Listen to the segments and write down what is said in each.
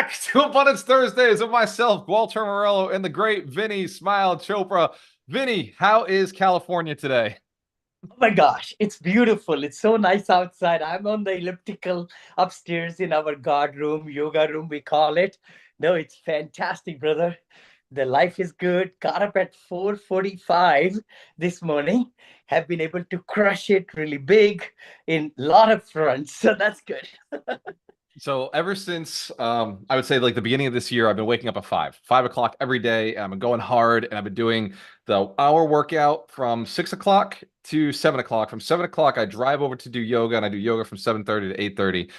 back to Abundance Thursdays with myself, Gualter Amarelo, and the great Vinney Smile Chopra. Vinney, how is California today? Oh my gosh, it's beautiful. It's so nice outside. I'm on the elliptical upstairs in our guard room, yoga room, we call it. No, it's fantastic, brother. The life is good. Got up at 4:45 this morning. Have been able to crush it really big in a lot of fronts. So that's good. So ever since I would say like the beginning of this year, I've been waking up at 5 o'clock every day. And I've been going hard, and I've been doing the hour workout from 6 o'clock to 7 o'clock. From 7 o'clock, I drive over to do yoga, and I do yoga from 7:30 to 8:30.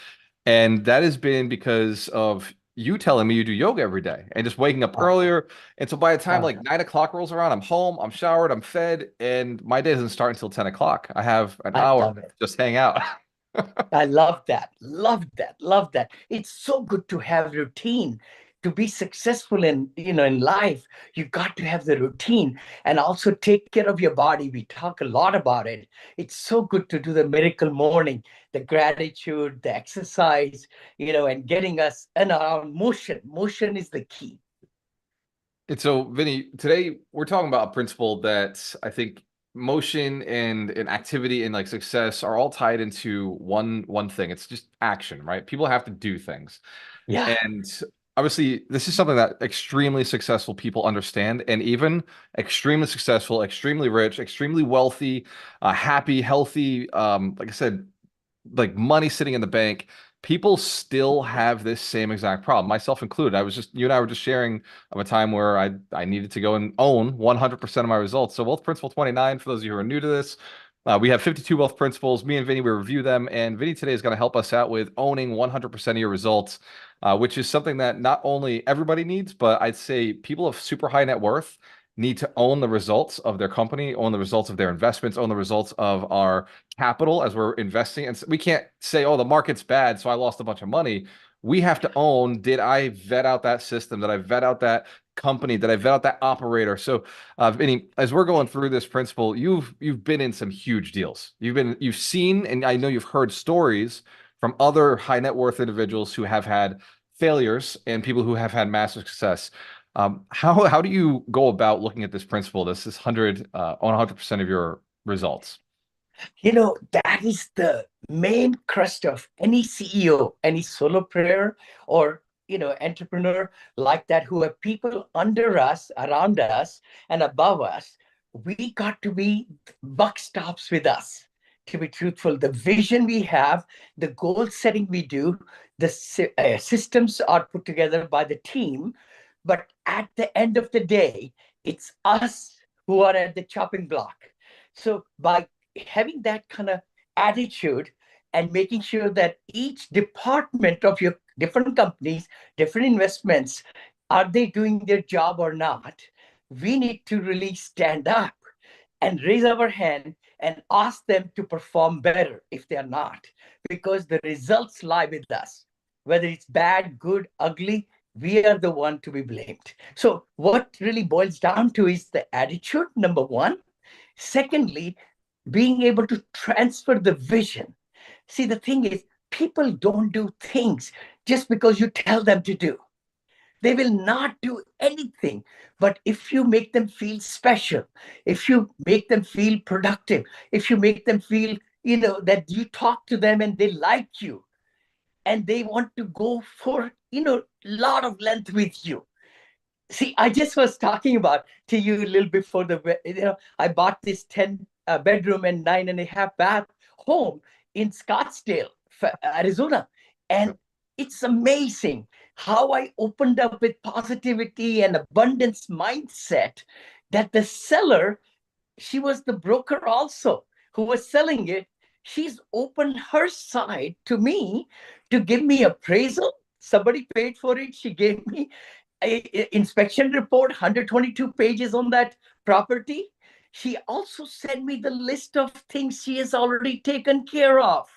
And that has been because of you telling me you do yoga every day and just waking up Wow. earlier. And so by the time Wow. like 9 o'clock rolls around, I'm home, I'm showered, I'm fed, and my day doesn't start until 10 o'clock. I have an I hour love to it. just hang out. I love that. Love that. Love that. It's so good to have routine. To be successful in life, you got to have the routine and also take care of your body. We talk a lot about it. It's so good to do the miracle morning, the gratitude, the exercise, and getting us in our motion. Motion is the key. And so, Vinny, today we're talking about a principle that I think motion and activity and like success are all tied into one thing. It's just action, right? People have to do things. Yeah. And obviously, this is something that extremely successful people understand, and even extremely successful, extremely rich, extremely wealthy, happy, healthy, like I said, like money sitting in the bank, people still have this same exact problem, myself included. You and I were just sharing of a time where I needed to go and own 100% of my results. So Wealth Principle 29, for those of you who are new to this, we have 52 wealth principles. Me and Vinny, we review them, and Vinny today is going to help us out with owning 100% of your results, which is something that not only everybody needs, but I'd say people of super high net worth need to own the results of their company, own the results of their investments, own the results of our capital as we're investing. And we can't say, oh, the market's bad, so I lost a bunch of money. We have to own, did I vet out that system? Did I vet out that company? Did I vet out that operator? So, Vinny, as we're going through this principle, you've been in some huge deals. You've seen, and I know you've heard stories from other high net worth individuals who have had failures and people who have had massive success. How do you go about looking at this principle? This is 100% of your results. That is the main crust of any CEO, any solopreneur, or entrepreneur like that, who have people under us, around us, and above us. We got to be buck stops with us. To be truthful, the vision we have, the goal setting we do, the systems are put together by the team. But at the end of the day, it's us who are at the chopping block. So by having that kind of attitude and making sure that each department of your different companies, different investments, are they doing their job or not? We need to really stand up and raise our hand and ask them to perform better if they are not, because the results lie with us. Whether it's bad, good, ugly, we are the one to be blamed. So what really boils down to is the attitude, number one. Secondly, being able to transfer the vision. See, the thing is, people don't do things just because you tell them to do. They will not do anything. But if you make them feel special, if you make them feel productive, if you make them feel, that you talk to them and they like you and they want to go for, a lot of length with you. See, I just was talking about to you a little before I bought this 10 bedroom and 9.5 bath home in Scottsdale, Arizona. And it's amazing how I opened up with positivity and abundance mindset that the seller, she was the broker also who was selling it. She's opened her side to me to give me appraisal. Somebody paid for it. She gave me inspection report, 122 pages on that property. She also sent me the list of things she has already taken care of.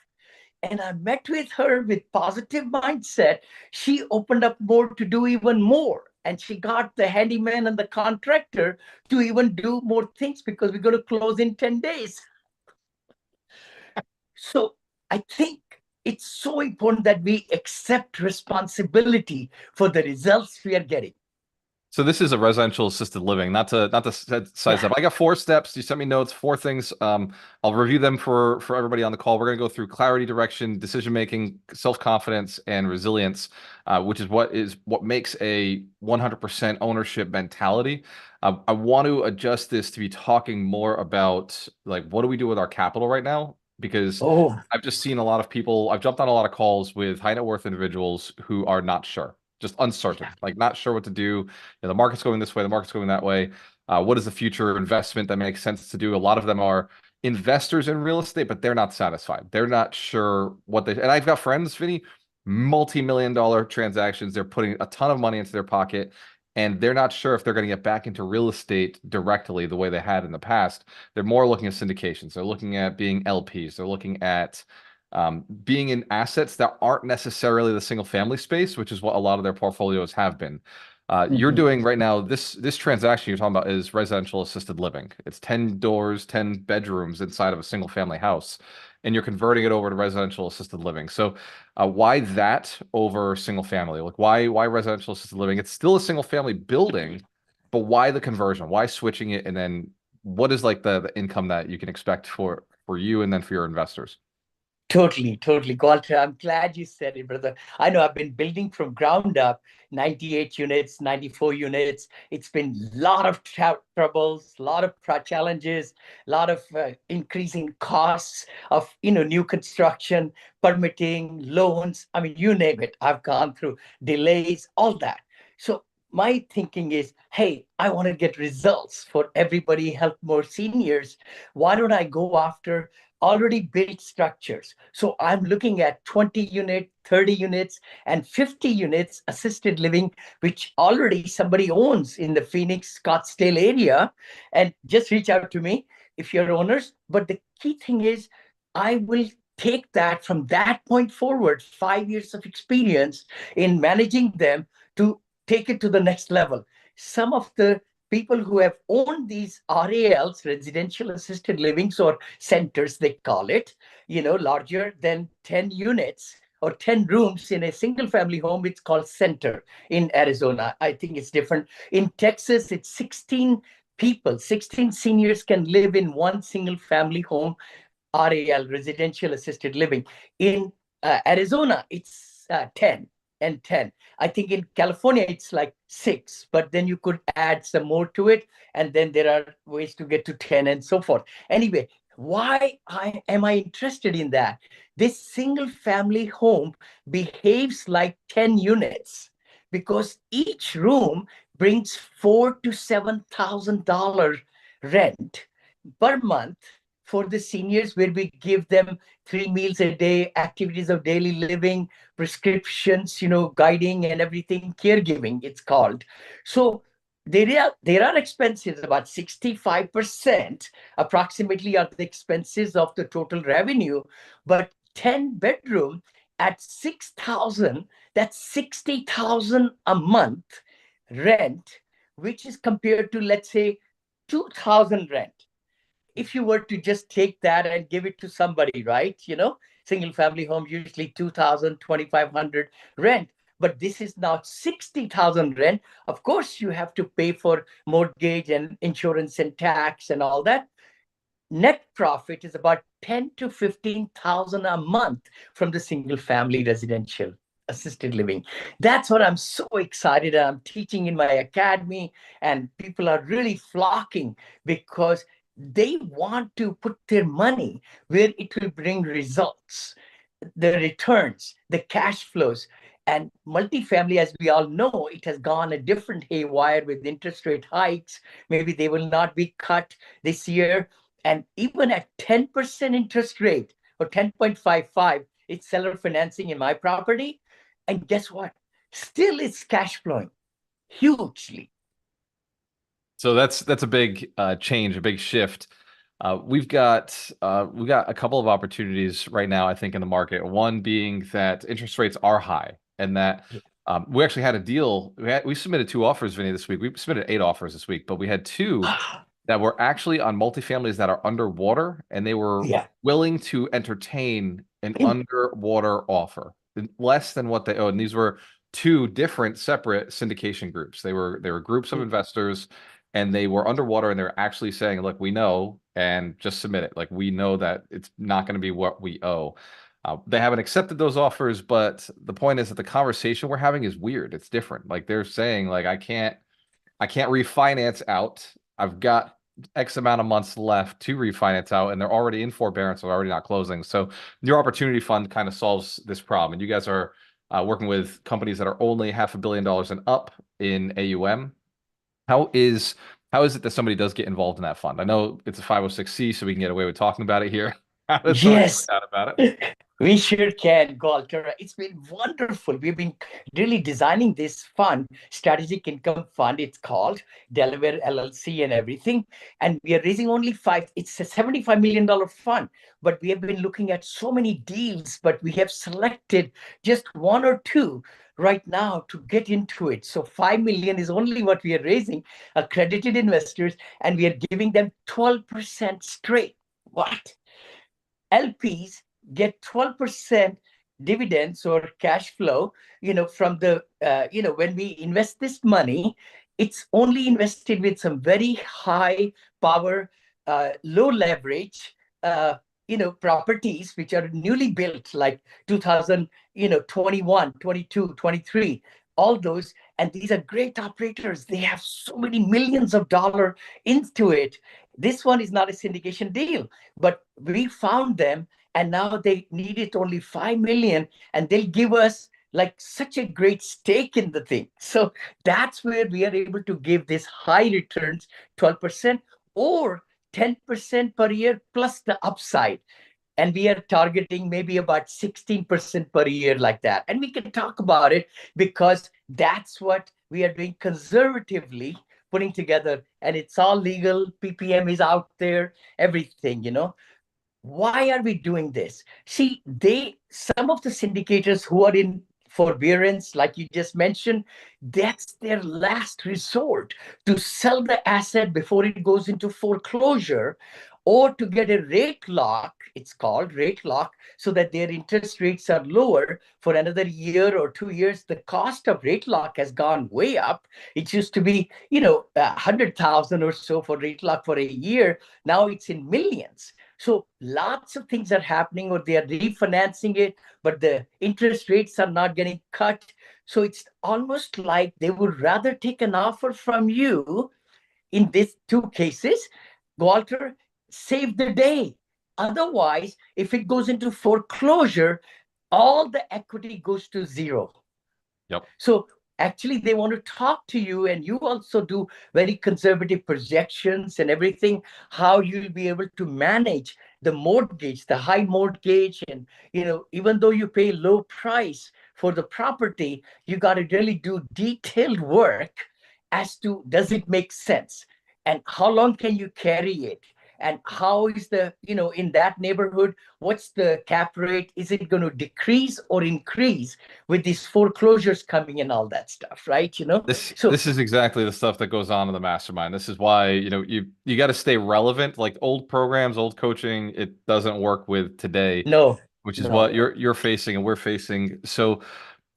And I met with her with positive mindset. She opened up more to do even more. And she got the handyman and the contractor to even do more things because we're going to close in 10 days. So I think it's so important that we accept responsibility for the results we are getting. So this is a residential assisted living, not to size Yeah. up. I got 4 steps. You sent me notes, 4 things. I'll review them for everybody on the call. We're going to go through clarity, direction, decision making, self-confidence, and resilience, which is what makes a 100% ownership mentality. I want to adjust this to be talking more about like what do we do with our capital right now? Because Oh, I've just seen a lot of people. I've jumped on a lot of calls with high net worth individuals who are not sure, just uncertain, yeah. like not sure what to do. The market's going this way, the market's going that way. What is the future investment that makes sense to do? A lot of them are investors in real estate, but they're not satisfied. They're not sure what they, and I've got friends, Vinny, multi-million dollar transactions. They're putting a ton of money into their pocket, and they're not sure if they're going to get back into real estate directly the way they had in the past. They're more looking at syndications. They're looking at being LPs. They're looking at being in assets that aren't necessarily the single family space, which is what a lot of their portfolios have been. You're Mhm. doing right now, this transaction you're talking about is residential assisted living. It's 10 doors, 10 bedrooms inside of a single family house, and you're converting it over to residential assisted living. So why that over single family? Like why residential assisted living? It's still a single family building, but why the conversion? Why switching it? And then what is like the income that you can expect for you and then for your investors? Totally, totally. Gualter, I'm glad you said it, brother. I know I've been building from ground up, 98 units, 94 units. It's been a lot of troubles, a lot of challenges, a lot of increasing costs of, new construction, permitting, loans. I mean, you name it. I've gone through delays, all that. So my thinking is, hey, I want to get results for everybody, help more seniors. Why don't I go after already built structures? So I'm looking at 20 unit, 30 units, and 50 units assisted living, which already somebody owns in the Phoenix, Scottsdale area. And just reach out to me if you're owners. But the key thing is, I will take that from that point forward, 5 years of experience in managing them to take it to the next level. Some of the people who have owned these RALs, residential assisted livings, or centers, they call it, larger than 10 units or 10 rooms in a single family home, it's called center. In Arizona, I think it's different. In Texas, it's 16 people, 16 seniors can live in one single family home, RAL, residential assisted living. In Arizona, it's 10 and 10. I think in California, it's like 6, but then you could add some more to it. And then there are ways to get to 10 and so forth. Anyway, why am I interested in that? This single family home behaves like 10 units because each room brings $4,000 to $7,000 rent per month for the seniors, where we give them 3 meals a day, activities of daily living, prescriptions, guiding and everything, caregiving, it's called. So there are expenses. About 65% approximately are the expenses of the total revenue. But 10 bedroom at 6,000, that's 60,000 a month rent, which is compared to, let's say, 2,000 rent. If you were to just take that and give it to somebody, right? Single family home, usually 2,000, 2,500 rent. But this is now 60,000 rent. Of course, you have to pay for mortgage and insurance and tax and all that. Net profit is about 10 to 15,000 a month from the single family residential assisted living. That's what I'm so excited. I'm teaching in my academy, and people are really flocking because they want to put their money where it will bring results, the returns, the cash flows. And multifamily, as we all know, it has gone a different haywire with interest rate hikes. Maybe they will not be cut this year. And even at 10% interest rate or 10.55, it's seller financing in my property. And guess what? Still, it's cash flowing hugely. So that's a big change, a big shift. We've got a couple of opportunities right now, I think, in the market. One being that interest rates are high, and that we actually had a deal. We submitted 2 offers, Vinny, this week. We submitted 8 offers this week, but we had two that were actually on multifamilies that are underwater, and they were Yeah. willing to entertain an underwater offer, less than what they owed. And these were two different separate syndication groups. They were groups of investors, and they were underwater, and they're actually saying, look, we know, and just submit it. Like, we know that it's not going to be what we owe. They haven't accepted those offers, but the point is that the conversation we're having is weird. It's different. Like, they're saying, like, I can't refinance out. I've got X amount of months left to refinance out, and they're already in forbearance, or already not closing. So your opportunity fund kind of solves this problem. And you guys are working with companies that are only $500 million and up in AUM. How is how is it that somebody does get involved in that fund? I know it's a 506c, so we can get away with talking about it here. How does somebody Yes, find out about it? we sure can, Gualter. It's been wonderful. We've been really designing this fund, Strategic Income Fund, it's called, Delaware LLC and everything. And we are raising only five, it's a $75 million fund. But we have been looking at so many deals, but we have selected just one or two right now to get into it. So 5 million is only what we are raising, accredited investors, and we are giving them 12% straight. What? LPs get 12% dividends or cash flow, from the, when we invest this money, it's only invested with some very high power, low leverage, properties which are newly built, like 2000, 21, 22, 23, all those. And these are great operators. They have so many millions of dollars into it. This one is not a syndication deal, but we found them, and now they needed only 5 million, and they'll give us like such a great stake in the thing. So that's where we are able to give this high returns, 12% or 10% per year plus the upside. And we are targeting maybe about 16% per year, like that. And we can talk about it because that's what we are doing conservatively, putting together, and it's all legal. PPM is out there, everything. Why are we doing this? See, some of the syndicators who are in forbearance, like you just mentioned, that's their last resort, to sell the asset before it goes into foreclosure, or to get a rate lock. It's called rate lock, so that their interest rates are lower for another year or 2 years. The cost of rate lock has gone way up. It used to be, 100,000 or so for rate lock for a year. Now it's in millions. So lots of things are happening, or they are refinancing it, but the interest rates are not getting cut. So it's almost like they would rather take an offer from you in these two cases, Gualter, save the day. Otherwise, if it goes into foreclosure, all the equity goes to zero. Yep. So actually, they want to talk to you, and you also do very conservative projections and everything, how you'll be able to manage the mortgage, the high mortgage. And, even though you pay low price for the property, you got to really do detailed work as to, does it make sense? And how long can you carry it? And how is the, in that neighborhood, what's the cap rate? Is it going to decrease or increase with these foreclosures coming and all that stuff, right? This So this is exactly the stuff that goes on in the mastermind. This is why, you got to stay relevant. Like, old programs, old coaching, it doesn't work with today, no, which is no. what you're facing and we're facing. So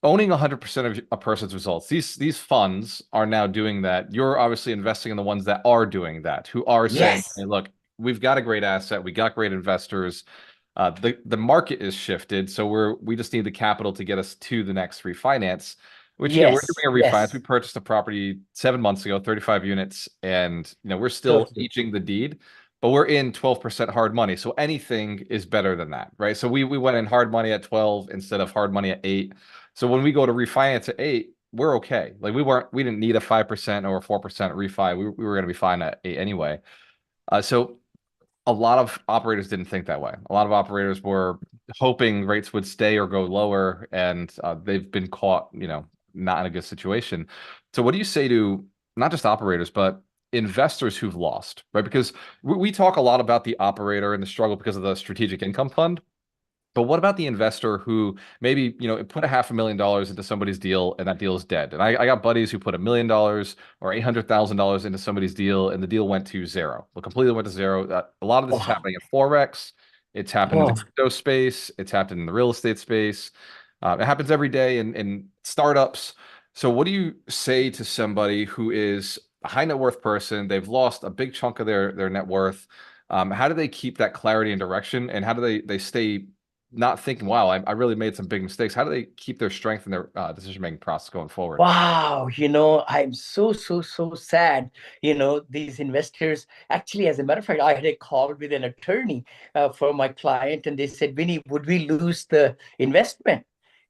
owning 100% of a person's results, these funds are now doing that. You're obviously investing in the ones that are doing that, who are saying, Yes, hey, look, we've got a great asset, we got great investors. The market is shifted, so we just need the capital to get us to the next refinance. Which, we're yes, doing a refinance. yes, We purchased a property 7 months ago, 35 units, and we're still totally. aging the deed, but we're in 12% hard money. So anything is better than that, right? So we went in hard money at 12 instead of hard money at 8. So when we go to refinance at 8, we're okay. Like, we didn't need a 5% or a 4% refi. We were going to be fine at 8 anyway. So a lot of operators didn't think that way. A lot of operators were hoping rates would stay or go lower, and they've been caught, not in a good situation. So what do you say to not just operators, but investors who've lost, right? Because we talk a lot about the operator and the struggle because of the strategic income fund. But what about the investor who maybe, put $500,000 into somebody's deal, and that deal is dead? And I got buddies who put $1 million or $800,000 into somebody's deal, and the deal went to zero. It completely went to zero. A lot of this is Wow. happening in Forex. It's happened in the Oh, crypto space. It's happened in the real estate space. It happens every day in startups. So what do you say to somebody who is a high net worth person? They've lost a big chunk of their net worth. How do they keep that clarity and direction? And how do they stay not thinking, wow, I really made some big mistakes? How do they keep their strength in their decision-making process going forward? wow. I'm so sad. These investors, actually, as a matter of fact, I had a call with an attorney for my client, and they said, Vinny, would we lose the investment?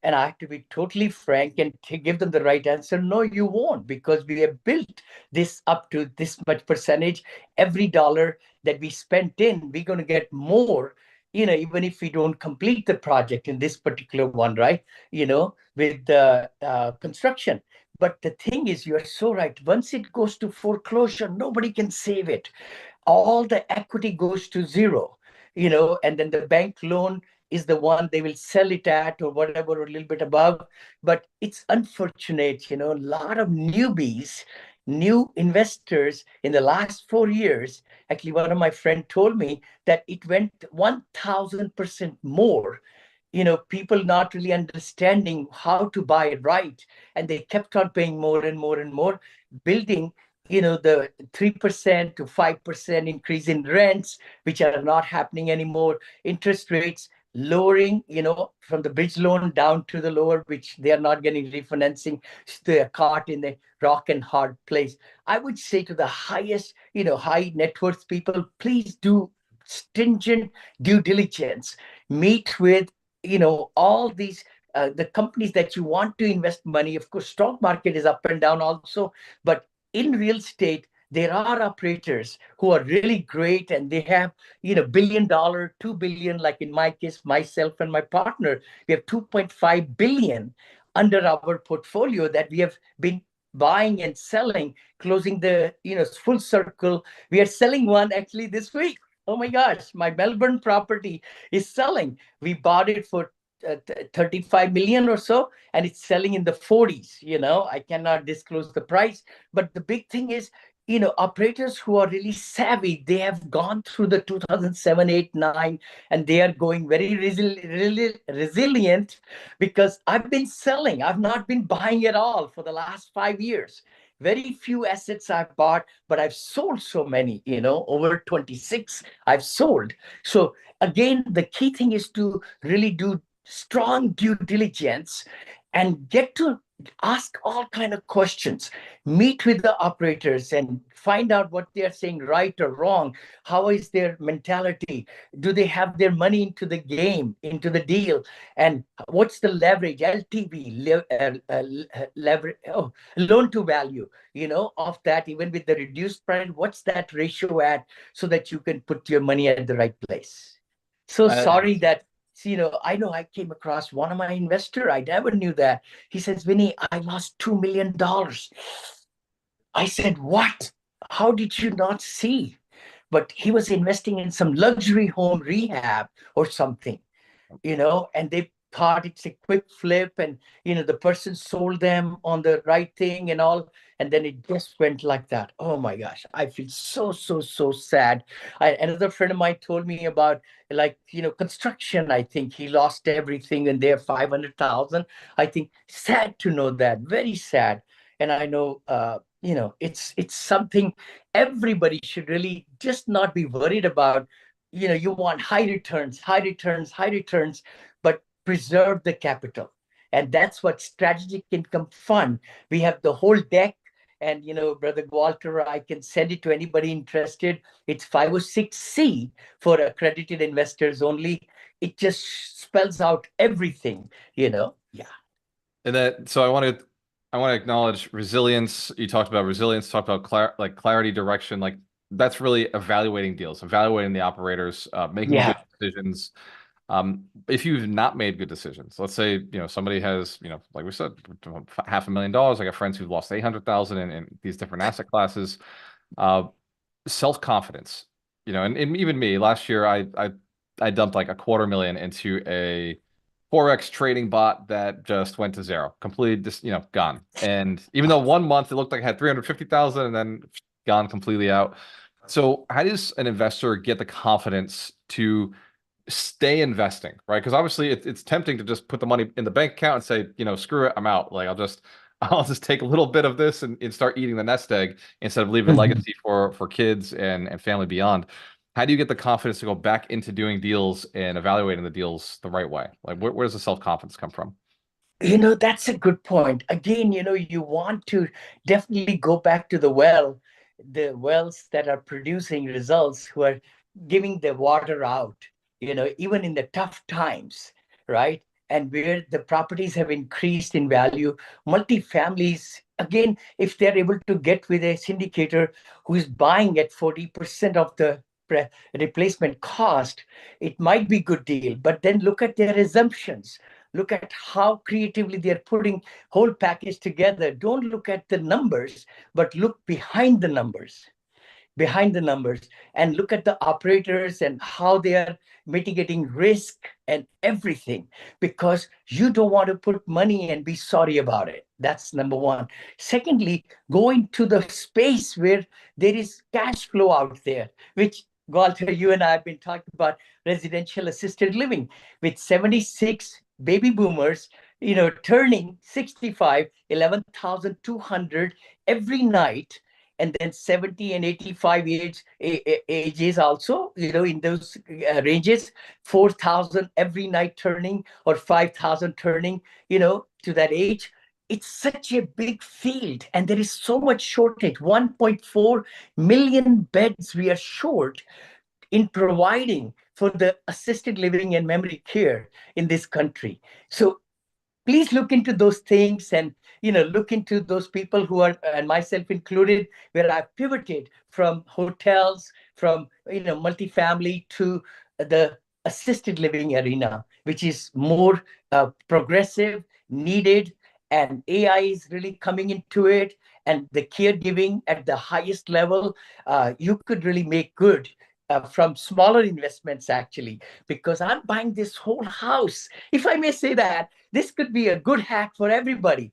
And I have to be totally frank and to give them the right answer. No, you won't, because we have built this up to this much percentage. Every dollar that we spent in, we're going to get more, even if we don't complete the project in this particular one, right? With the construction. But the thing is, you're so right. Once it goes to foreclosure, nobody can save it. All the equity goes to zero, and then the bank loan is the one they will sell it at or whatever, or a little bit above. But it's unfortunate, a lot of newbies, new investors in the last 4 years. Actually, one of my friend told me that it went 1000% more, people not really understanding how to buy it right. And they kept on paying more and more and more, building, the 3% to 5% increase in rents, which are not happening anymore. Interest rates lowering, from the bridge loan down to the lower, which they are not getting refinancing. They are caught in the rock and hard place. I would say to the highest, high net worth people, please do stringent due diligence. Meet with all these the companies that you want to invest money. Of course, stock market is up and down also, but in real estate there are operators who are really great, and they have $1 billion, 2 billion. Like in my case, myself and my partner, we have 2.5 billion under our portfolio that we have been buying and selling, closing the full circle. We are selling one actually this week. Oh my gosh, my Melbourne property is selling. We bought it for 35 million or so, and it's selling in the 40s. I cannot disclose the price, but the big thing is, operators who are really savvy, they have gone through the 2007, 8, 9, and they are going very resilient, because I've been selling. I've not been buying at all for the last 5 years. Very few assets I've bought, but I've sold so many, over 26 I've sold. So again, the key thing is to really do strong due diligence and get to ask all kind of questions. Meet with the operators and find out what they are saying, right or wrong. How is their mentality? Do they have their money into the game, into the deal? And what's the leverage, LTV, leverage, loan to value, of that? Even with the reduced price, what's that ratio at, so that you can put your money at the right place? So Uh, sorry that, I know I came across one of my investor. I never knew that. He says, Vinny, I lost $2 million. I said, what? How did you not see? But he was investing in some luxury home rehab or something, and they thought it's a quick flip, and the person sold them on the right thing and all, and then it just went like that. Oh my gosh, I feel so sad. Another friend of mine told me about, like, construction. I think he lost everything and they're 500,000. I think sad to know that, very sad. And I know, it's something everybody should really just not be worried about. You want high returns, high returns, high returns, but preserve the capital. And that's what strategic income fund. We have the whole deck. And, Brother Gualter, I can send it to anybody interested. It's 506C for accredited investors only. It just spells out everything. Yeah. and that, so I want to acknowledge resilience. You talked about resilience, talked about clarity, direction. Like that's really evaluating deals, evaluating the operators, making good Yeah. decisions. If you've not made good decisions, let's say, somebody has, like we said, $500,000. I got friends who've lost 800,000 in these different asset classes. Uh, Self-confidence, and even me last year, I dumped like a 250,000 into a Forex trading bot that just went to zero, completely just, gone. And even though 1 month it looked like I had 350,000 and then gone completely out. So how does an investor get the confidence to stay investing, right? Because obviously it's tempting to just put the money in the bank account and say, screw it, I'm out. Like I'll just take a little bit of this and start eating the nest egg instead of leaving Mhm. legacy for kids and family beyond. How do you get the confidence to go back into doing deals and evaluating the deals the right way? Like where does the self-confidence come from? That's a good point. Again, you want to definitely go back to the wells that are producing results, who are giving the water out, even in the tough times, right? And where the properties have increased in value, multifamilies, again, if they're able to get with a syndicator who is buying at 40% of the replacement cost, it might be a good deal. But then look at their assumptions. Look at how creatively they're putting whole package together. Don't look at the numbers, but look behind the numbers, and look at the operators and how they are mitigating risk and everything, because you don't want to put money and be sorry about it. That's number one. Secondly, go into the space where there is cash flow out there, which, Gualter, you and I have been talking about residential assisted living, with 76 baby boomers, turning 65, 11,200 every night, and then 70 and 85 ages also, in those ranges, 4,000 every night turning, or 5,000 turning, to that age. It's such a big field, and there is so much shortage. 1.4 million beds we are short in providing for the assisted living and memory care in this country. So please look into those things, and look into those people who are, and myself included, where I've pivoted from hotels, from multifamily, to the assisted living arena, which is more progressive, needed, and AI is really coming into it, and the caregiving at the highest level. You could really make good from smaller investments, actually, because I'm buying this whole house, if I may say that. This could be a good hack for everybody.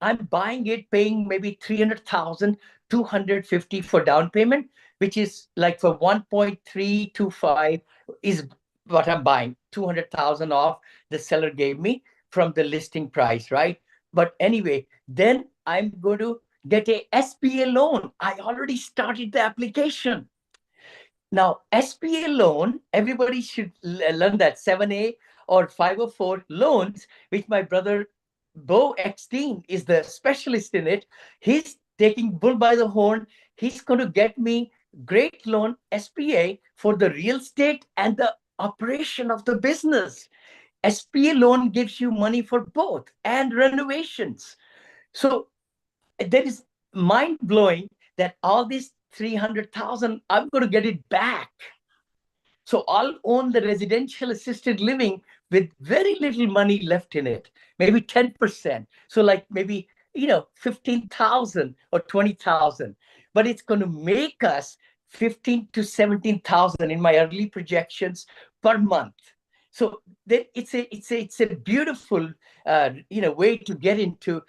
I'm buying it, paying maybe 300,000, 250 for down payment, which is like for 1.325 is what I'm buying. 200,000 off the seller gave me from the listing price, right? But anyway, then I'm going to get a SBA loan. I already started the application. Now, SBA loan, everybody should learn that 7A or 504 loans, which my brother Bo Eckstein is the specialist in it. He's taking bull by the horn. He's going to get me great loan, SBA, for the real estate and the operation of the business. SBA loan gives you money for both and renovations. So that is mind blowing, that all this 300,000, I'm going to get it back. So I'll own the residential assisted living with very little money left in it, maybe 10%. So like maybe, 15,000 or 20,000, but it's going to make us 15 to 17,000 in my early projections per month. So it's a beautiful way to get into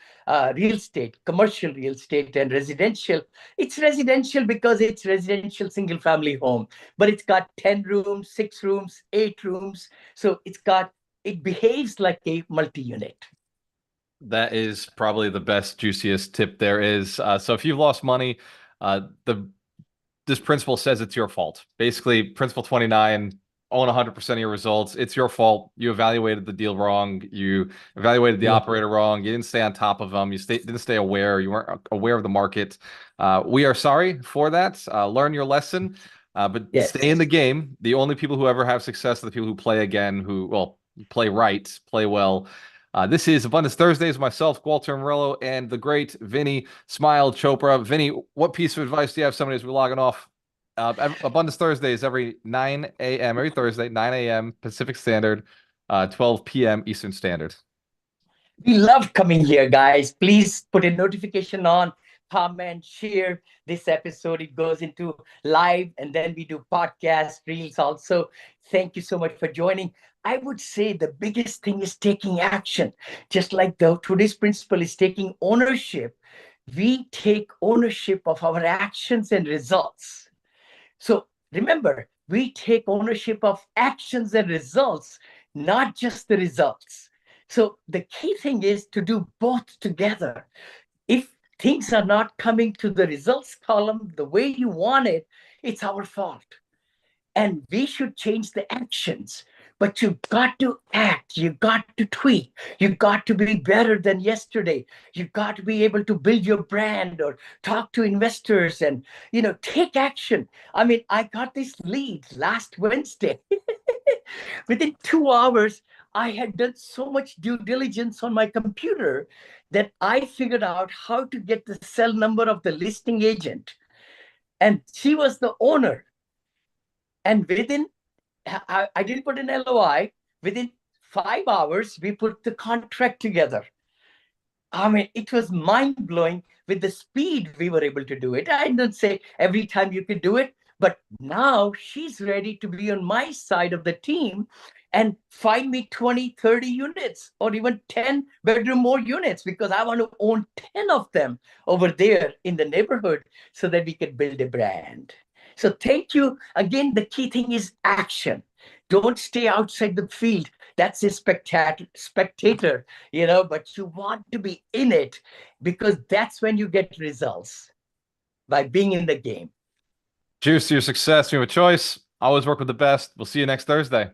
real estate, commercial real estate, and residential. It's residential because it's residential single family home, but it's got 10 rooms, 6 rooms, 8 rooms. So it behaves like a multi-unit. That is probably the best, juiciest tip there is. So if you've lost money, the this principle says it's your fault. Basically, principle 29, own 100% of your results. It's your fault. You evaluated the deal wrong. You evaluated the Yeah. operator wrong. You didn't stay on top of them. Didn't stay aware. You weren't aware of the market. We are sorry for that. Learn your lesson, but stay in Yes. the game. The only people who ever have success are the people who play again, who, well, play right, play well. This is Abundance Thursdays, myself, Gualter Amarelo, and the great Vinney Smile Chopra. Vinney, what piece of advice do you have somebody as we're logging off? Abundance Thursdays every 9 a.m. every Thursday, 9 a.m. Pacific Standard, 12 p.m. Eastern Standard. We love coming here, guys. Please put a notification on, comment, share this episode. It goes into live, and then we do podcast reels also. Thank you so much for joining. I would say the biggest thing is taking action. Just like the today's principle is taking ownership, we take ownership of our actions and results. So remember, we take ownership of actions and results, not just the results. So the key thing is to do both together. If things are not coming to the results column the way you want it, it's our fault. And we should change the actions. But you got to act, you got to tweak, you got to be better than yesterday. You got to be able to build your brand or talk to investors and, take action. I mean, I got this lead last Wednesday. Within 2 hours, I had done so much due diligence on my computer that I figured out how to get the cell number of the listing agent. And she was the owner. And I didn't put an LOI. Within 5 hours, we put the contract together. I mean, it was mind blowing with the speed we were able to do it. I didn't say every time you could do it, but now she's ready to be on my side of the team and find me 20, 30 units or even 10 bedroom more units because I want to own 10 of them over there in the neighborhood so that we can build a brand. So thank you. Again, the key thing is action. Don't stay outside the field. That's a spectator, but you want to be in it because that's when you get results by being in the game. Cheers to your success. You have a choice. Always work with the best. We'll see you next Thursday.